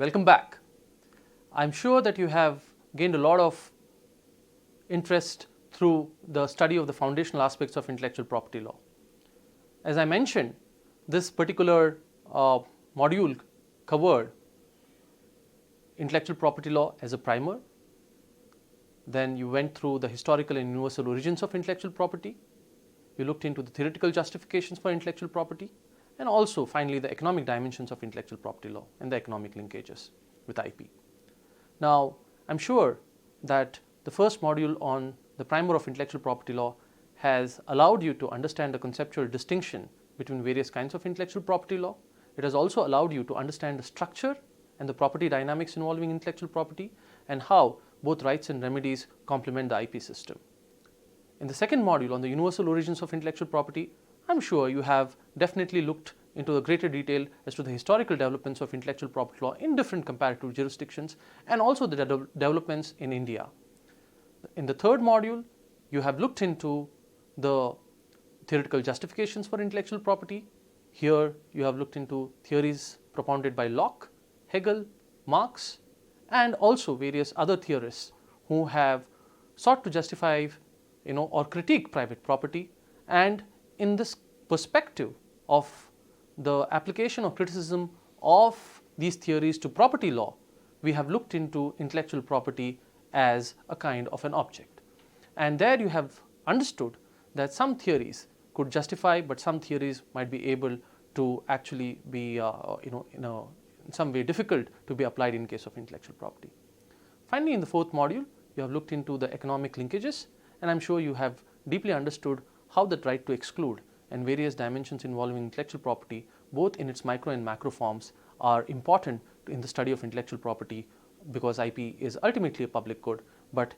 Welcome back. I'm sure that you have gained a lot of interest through the study of the foundational aspects of intellectual property law. As I mentioned, this particular module covered intellectual property law as a primer. Then you went through the historical and universal origins of intellectual property. You looked into the theoretical justifications for intellectual property, and also finally the economic dimensions of intellectual property law and the economic linkages with IP. Now, I'm sure that the first module on the primer of intellectual property law has allowed you to understand the conceptual distinction between various kinds of intellectual property law. It has also allowed you to understand the structure and the property dynamics involving intellectual property and how both rights and remedies complement the IP system. In the second module on the universal origins of intellectual property, I'm sure you have definitely looked into a greater detail as to the historical developments of intellectual property law in different comparative jurisdictions and also the developments in India. In the third module, you have looked into the theoretical justifications for intellectual property. Here you have looked into theories propounded by Locke, Hegel, Marx, and also various other theorists who have sought to justify or critique private property. And in this perspective of the application or criticism of these theories to property law, we have looked into intellectual property as a kind of an object. And there you have understood that some theories could justify, but some theories might be able to actually be in some way difficult to be applied in case of intellectual property. Finally, in the fourth module, you have looked into the economic linkages, and I'm sure you have deeply understood how the right to exclude and various dimensions involving intellectual property, both in its micro and macro forms, are important in the study of intellectual property, because IP is ultimately a public good, but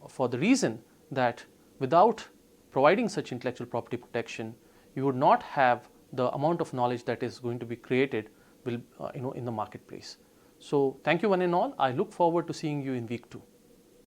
for the reason that without providing such intellectual property protection, you would not have the amount of knowledge that is going to be created in the marketplace. So thank you one and all. I look forward to seeing you in week 2.